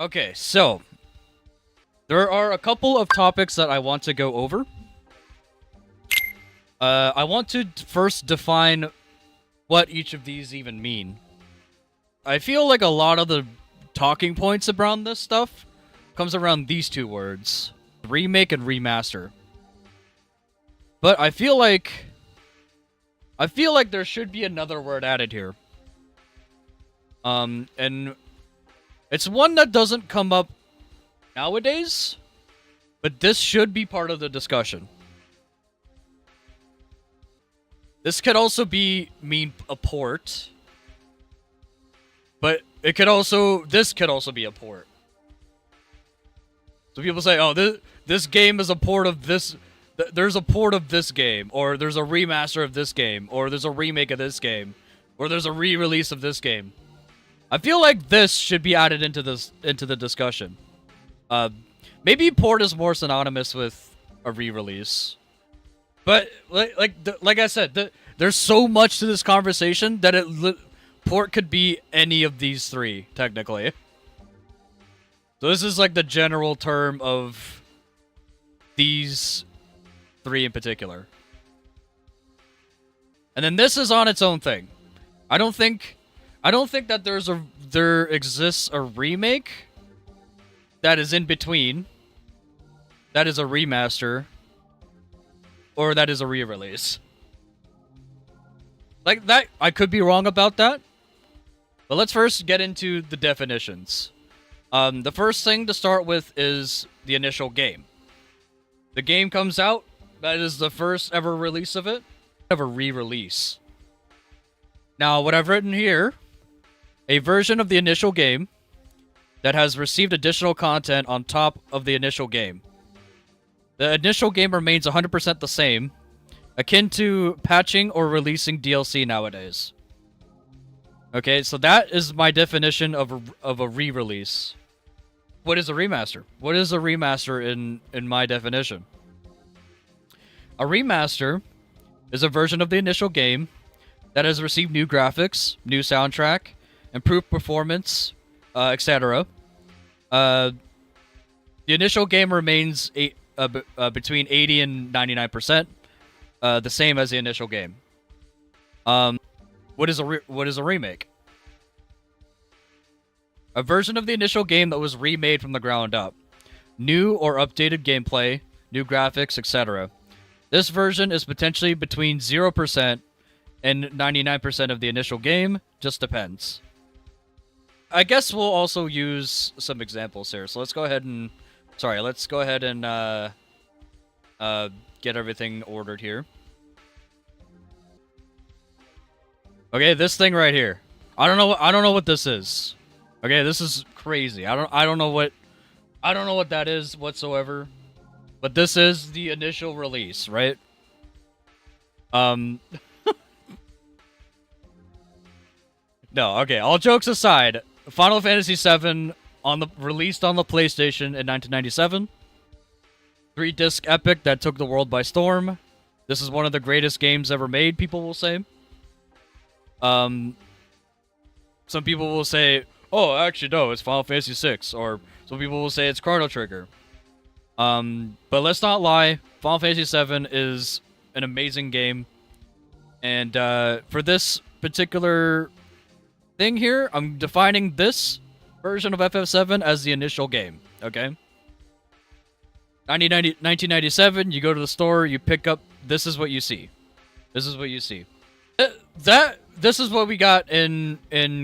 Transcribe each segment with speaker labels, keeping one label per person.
Speaker 1: Okay, so there are a couple of topics that I want to go over. I want to first define what each of these even mean. I feel like a lot of the talking points around this stuff comes around these two words: remake and remaster. But I feel like there should be another word added here. And it's one that doesn't come up nowadays, but this should be part of the discussion. This could also mean a port, but this could also be a port. So people say, "Oh, this game is a port of this." There's a port of this game, or there's a remaster of this game, or there's a remake of this game, or there's a re-release of this game. I feel like this should be added into the discussion. Maybe port is more synonymous with a re-release, but like I said, there's so much to this conversation that port could be any of these three technically. So this is like the general term of these three in particular. And then this is on its own thing. I don't think that there exists a remake that is in between, that is a remaster, or that is a re-release. Like that, I could be wrong about that. But let's first get into the definitions. The first thing to start with is the initial game. The game comes out, that is the first ever release of it, ever re-release. Now, what I've written here, a version of the initial game that has received additional content on top of the initial game. The initial game remains 100% the same, akin to patching or releasing DLC nowadays. Okay, so that is my definition of a re-release. What is a remaster? What is a remaster in my definition? A remaster is a version of the initial game that has received new graphics, new soundtrack, improved performance, etc. The initial game remains between 80 and 99%, the same as the initial game. What is a remake? A version of the initial game that was remade from the ground up. New or updated gameplay, new graphics, etc. This version is potentially between 0% and 99% of the initial game, just depends. I guess we'll also use some examples here. So let's go ahead and get everything ordered here. Okay, this thing right here. I don't know what this is. Okay, this is crazy. I don't know what that is whatsoever. But this is the initial release, right? No, okay, all jokes aside, Final Fantasy VII released on the PlayStation in 1997. 3-disc epic that took the world by storm. This is one of the greatest games ever made, people will say. Some people will say, oh, actually, no, it's Final Fantasy VI. Or some people will say it's Chrono Trigger. But let's not lie, Final Fantasy VII is an amazing game. And for this particular thing here, I'm defining this version of FF7 as the initial game, okay? 1997, you go to the store, you pick up, this is what you see. This is what you see. This is what we got in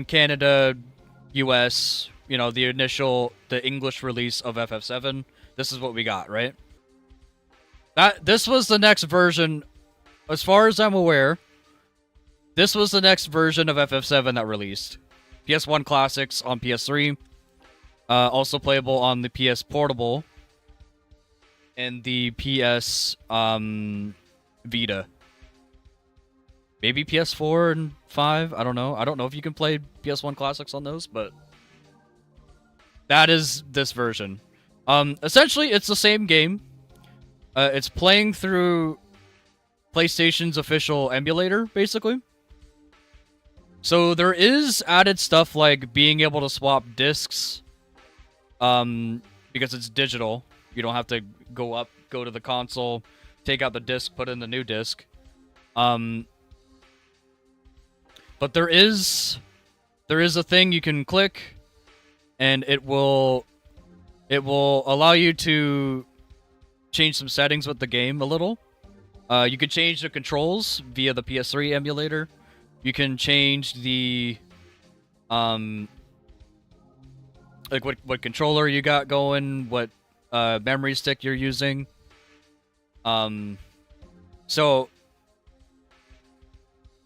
Speaker 1: Canada, US, you know, the English release of FF7. This is what we got, right? This was the next version, as far as I'm aware. This was the next version of FF7 that released. PS1 Classics on PS3. Also playable on the PS Portable. And the PS Vita. Maybe PS4 and 5, I don't know. I don't know if you can play PS1 Classics on those, but that is this version. Essentially, it's the same game. It's playing through PlayStation's official emulator, basically. So there is added stuff like being able to swap discs, because it's digital. You don't have to go to the console, take out the disc, put in the new disc. But there is a thing you can click, and it will allow you to change some settings with the game a little. You can change the controls via the PS3 emulator. You can change the like what controller you got going, what memory stick you're using. So,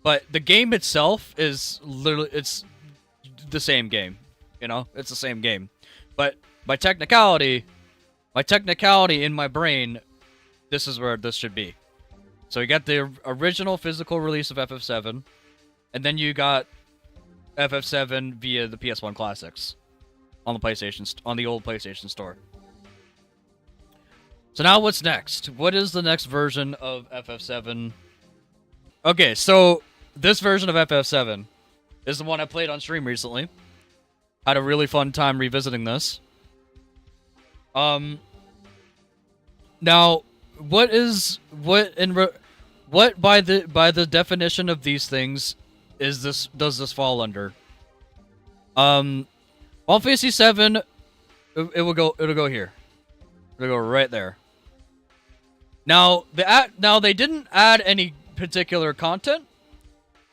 Speaker 1: but the game itself is literally, it's the same game. You know, it's the same game. But by technicality in my brain, this is where this should be. So you got the original physical release of FF7, and then you got FF7 via the PS1 Classics on the old PlayStation Store. So now what's next? What is the next version of FF7? Okay, so this version of FF7 is the one I played on stream recently. Had a really fun time revisiting this. Now, what by the definition of these things does this fall under? Final Fantasy VII, it'll go here. It'll go right there. Now they didn't add any particular content,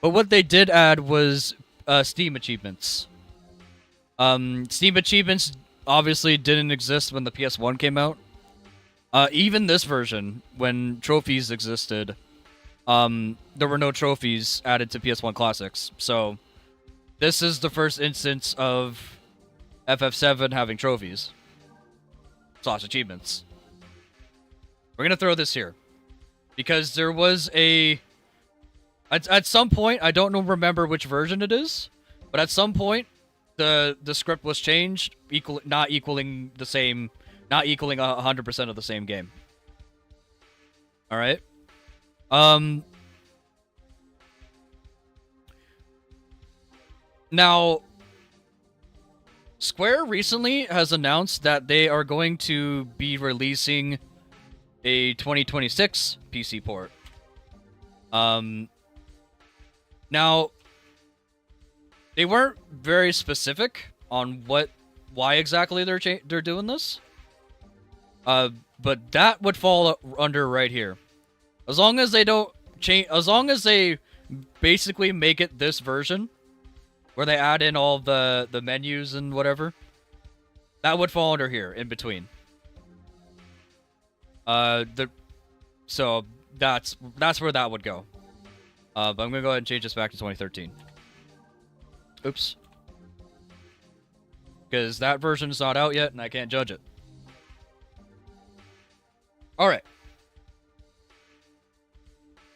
Speaker 1: but what they did add was Steam achievements. Steam achievements obviously didn't exist when the PS1 came out. Even this version, when trophies existed, there were no trophies added to PS1 Classics. So this is the first instance of FF7 having trophies / achievements. We're gonna throw this here because there was at some point, I don't remember which version it is, but at some point the script was changed, not equaling 100% of the same game. All right. Now, Square recently has announced that they are going to be releasing a 2026 PC port. Now, they weren't very specific on why exactly they're doing this. But that would fall under right here. As long as they don't change, as long as they basically make it this version, where they add in all the menus and whatever, that would fall under here in between. So that's where that would go. But I'm gonna go ahead and change this back to 2013. Oops. Because that version is not out yet, and I can't judge it. Alright.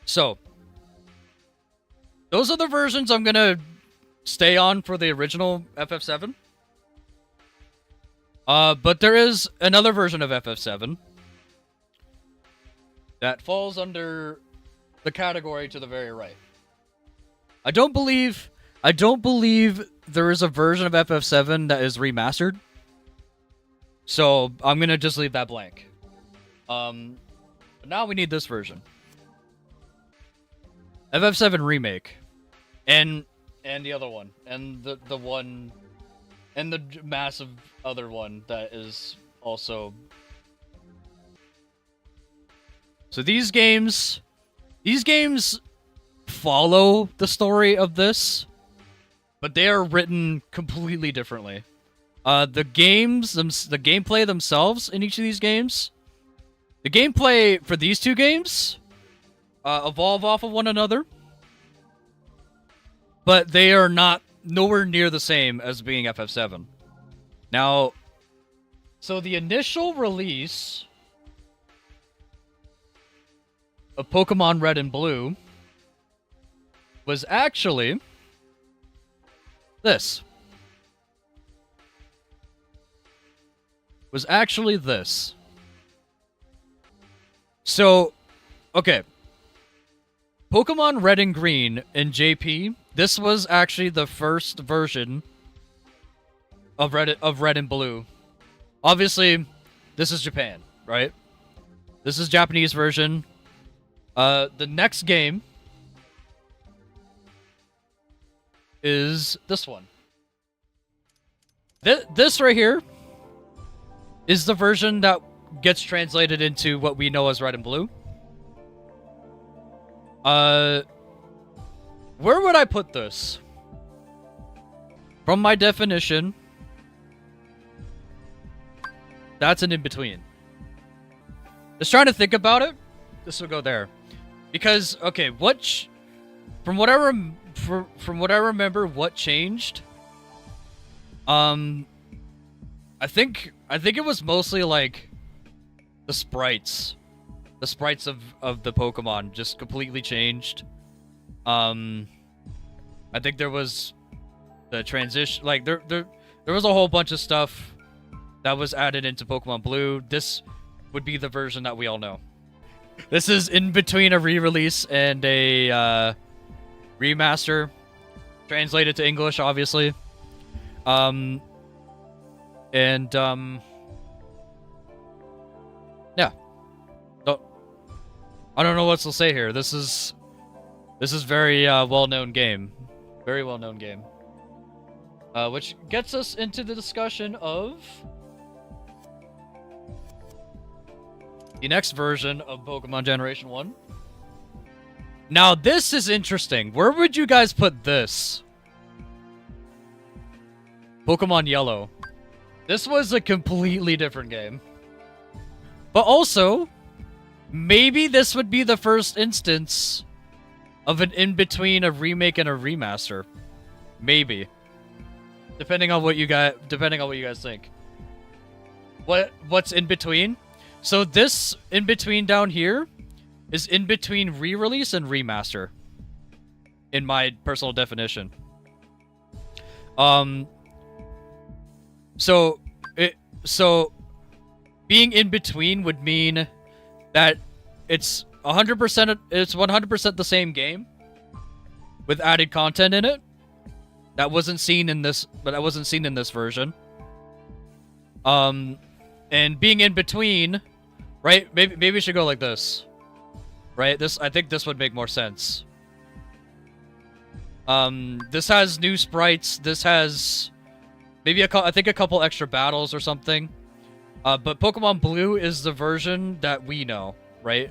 Speaker 1: So, those are the versions I'm gonna stay on for the original FF7. But there is another version of FF7 that falls under the category to the very right. I don't believe there is a version of FF7 that is remastered. So I'm gonna just leave that blank. But now we need this version. FF7 Remake. And the other one. And the one... And the massive other one that is also... So these games follow the story of this, but they are written completely differently. The gameplay themselves in each of these games, the gameplay for these two games evolve off of one another, but they are nowhere near the same as being FF7. Now, so the initial release of Pokemon Red and Blue was actually this. So, okay. Pokemon Red and Green in JP, this was actually the first version of Red and Blue Obviously, this is Japan, right? This is Japanese version. The next game is this one. This right here is the version that gets translated into what we know as Red and Blue. Where would I put this? From my definition, that's an in-between. Just trying to think about it, this will go there. Because, okay, from what I remember, what changed? I think it was mostly like the sprites. The sprites of the Pokemon just completely changed. I think there was the transition, like there was a whole bunch of stuff that was added into Pokemon Blue. This would be the version that we all know. This is in between a re-release and a remaster, translated to English, obviously. Yeah. I don't know what to say here. This is very well-known game, very well-known game. Which gets us into the discussion of the next version of Pokemon Generation 1. Now, this is interesting. Where would you guys put this? Pokemon Yellow. This was a completely different game. But also, maybe this would be the first instance of an in-between a remake and a remaster. Maybe. Depending on what you guys think. What's in between? So this in between down here is in between re-release and remaster, in my personal definition. So being in between would mean that it's 100% the same game with added content in it that wasn't seen in this version. And being in between, right? Maybe we should go like this. Right? I think this would make more sense. This has new sprites. This has maybe I think a couple extra battles or something. But Pokemon Blue is the version that we know, right?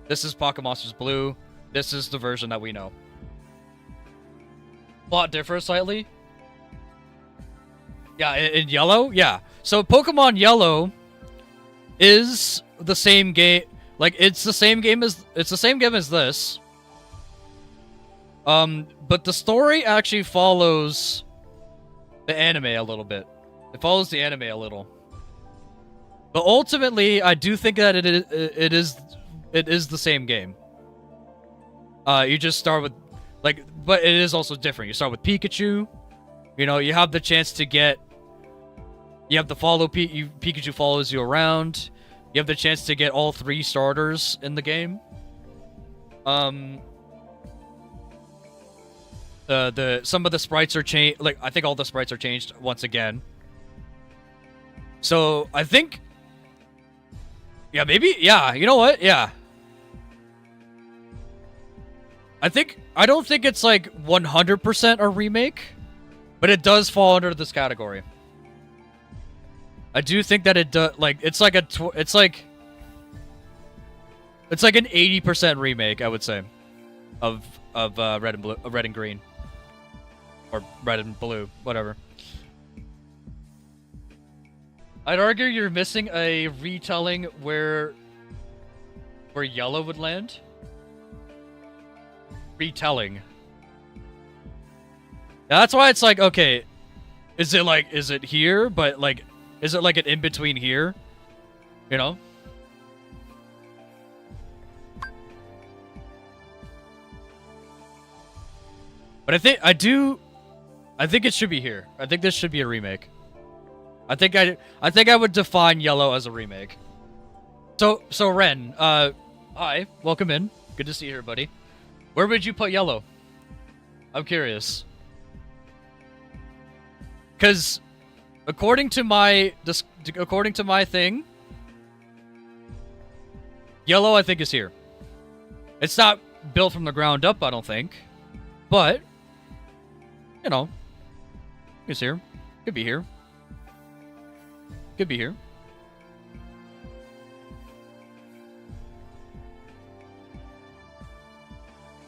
Speaker 1: This is Pocket Monsters Blue. This is the version that we know. Plot differs slightly. Yeah, in Yellow? Yeah. So Pokemon Yellow is the same game. Like, it's the same game as this. But the story actually follows the anime a little bit. It follows the anime a little. But ultimately, I do think that it is the same game. You just start with, like, but it is also different. You start with Pikachu. You know, you have the chance to get. You have to follow Pikachu follows you around. You have the chance to get all 3 starters in the game. Some of the sprites are changed. Like, I think all the sprites are changed once again. So I think. Yeah, maybe. Yeah, you know what? Yeah. I don't think it's like 100% a remake, but it does fall under this category. I do think that it does. Like, it's like an 80% remake, I would say, of Red and Blue, Red and Green, or Red and Blue, whatever. I'd argue you're missing a retelling where Yellow would land. Retelling. That's why it's like, okay, is it here? But like, is it like an in between here? You know? But I think it should be here. I think this should be a remake. I think I would define Yellow as a remake. So Ren, hi, welcome in. Good to see you here, buddy. Where would you put Yellow? I'm curious. Cause According to my thing, yellow I think is here. It's not built from the ground up, I don't think, but you know, it's here. Could be here. Could be here.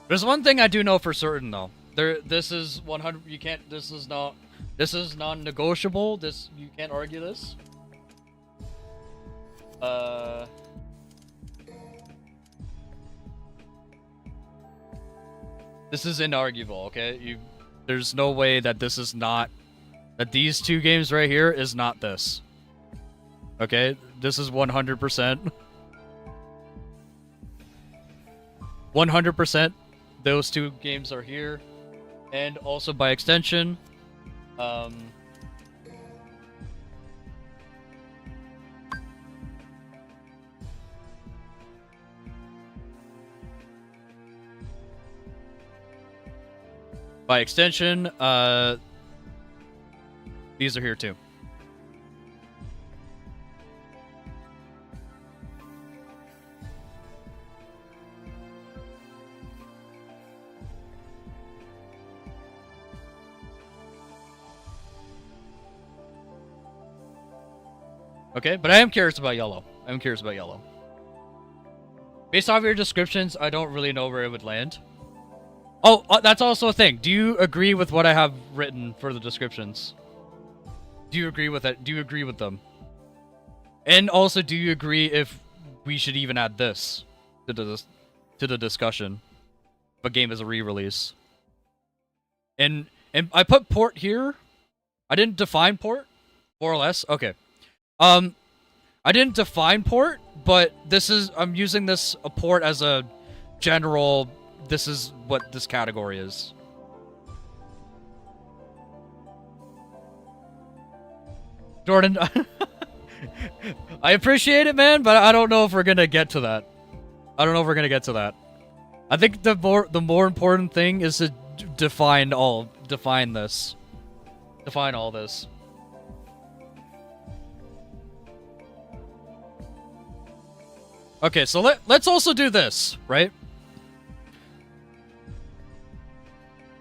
Speaker 1: There's one thing I do know for certain though. This is 100. You can't. This is not. This is non-negotiable. This you can't argue this. This is inarguable. Okay, there's no way that this is not. That these two games right here is not this. Okay, this is 100%. 100%. Those two games are here, and also by extension, these are here too. Okay, but I am curious about yellow. I'm curious about yellow. Based off your descriptions, I don't really know where it would land. Oh, that's also a thing. Do you agree with what I have written for the descriptions? Do you agree with it? Do you agree with them? And also, do you agree if we should even add this to the discussion? If a game is a re-release. And I put port here. I didn't define port, more or less. Okay. I didn't define port, but I'm using this a port as a general. This is what this category is. Jordan, I appreciate it, man, but I don't know if we're gonna get to that. I don't know if we're gonna get to that. I think the more important thing is to define all this. Define all this. Okay, so let's also do this, right?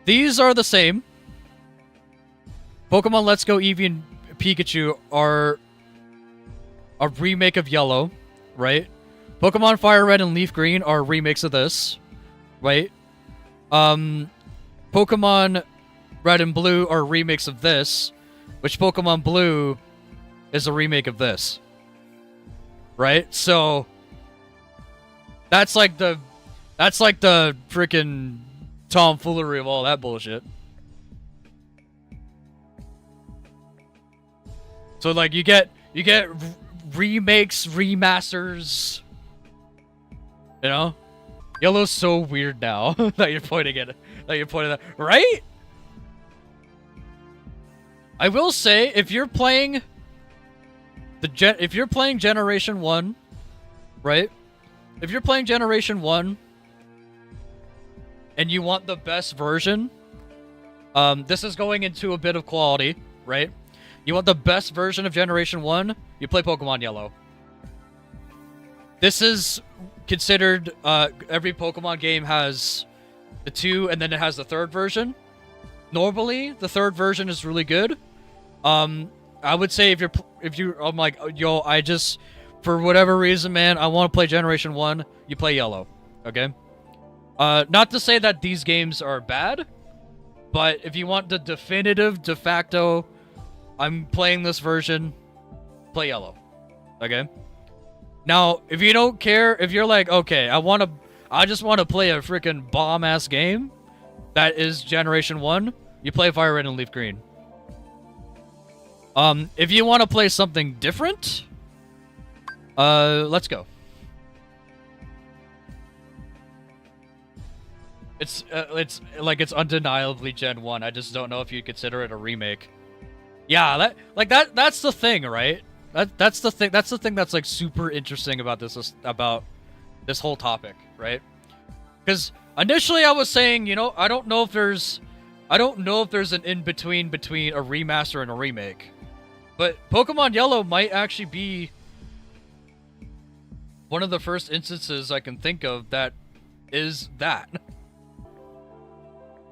Speaker 1: These are the same. Pokemon Let's Go Eevee and Pikachu are a remake of Yellow, right? Pokemon Fire Red and Leaf Green are remakes of this, right? Pokemon Red and Blue are remakes of this, which Pokemon Blue is a remake of this, right? So that's like the freaking tomfoolery of all that bullshit. So like you get remakes, remasters. You know? Yellow's so weird now that you're pointing at right? I will say if you're playing Generation 1, right? If you're playing Generation 1 and you want the best version, this is going into a bit of quality, right? You want the best version of Generation 1, you play Pokemon Yellow. This is considered, every Pokemon game has the 2 and then it has the 3rd version. Normally, the 3rd version is really good. I would say I'm like, yo, for whatever reason, man, I want to play Generation 1, you play Yellow, okay? Not to say that these games are bad, but if you want the definitive, de facto, I'm playing this version, play Yellow, okay? Now, if you don't care, if you're like, okay, I just want to play a freaking bomb-ass game that is Generation 1, you play Fire Red and Leaf Green. If you want to play something different, let's go. It's undeniably Gen 1. I just don't know if you'd consider it a remake. Yeah, that's the thing, right? That's the thing. That's the thing that's like super interesting about this whole topic, right? Because initially I was saying, you know, I don't know if there's an in between a remaster and a remake. But Pokemon Yellow might actually be one of the first instances I can think of that is that.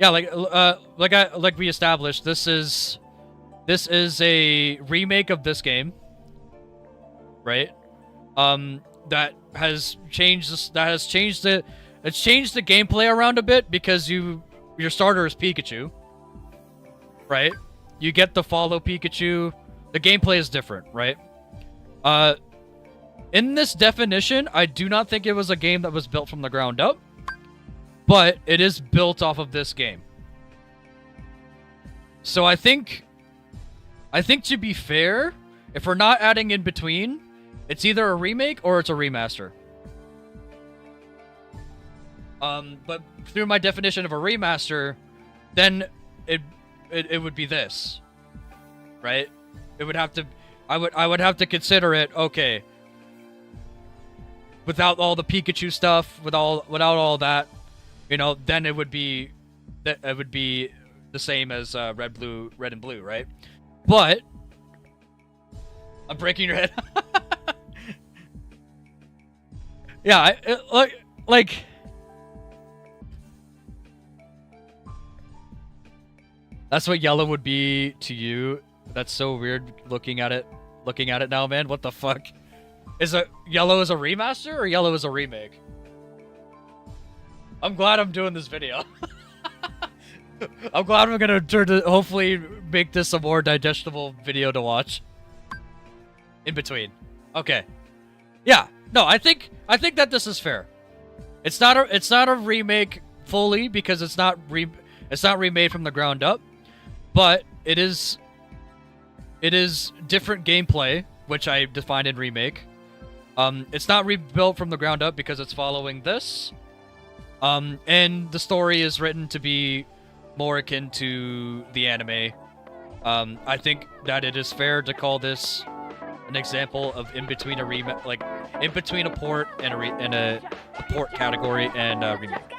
Speaker 1: Yeah, like we established, this is a remake of this game, right? That has changed the gameplay around a bit because your starter is Pikachu, right? You get the follow Pikachu. The gameplay is different, right? In this definition, I do not think it was a game that was built from the ground up, but it is built off of this game. So I think to be fair, if we're not adding in between, it's either a remake or it's a remaster. But through my definition of a remaster, then it would be this, right? It would have to, I would have to consider it, okay, without all the Pikachu stuff, without all that, you know, then it would be the same as red and blue, right? But I'm breaking your head. Yeah, like that's what yellow would be to you. That's so weird looking at it now, man. What the fuck? Yellow is a remaster or yellow is a remake? I'm glad I'm doing this video. I'm glad I'm gonna hopefully make this a more digestible video to watch. In between. Okay. Yeah. No, I think that this is fair. It's not a remake fully because it's not remade from the ground up, but it is different gameplay, which I defined in remake. It's not rebuilt from the ground up because it's following this. And the story is written to be more akin to the anime. I think that it is fair to call this an example of in between a port and a port category and a remake.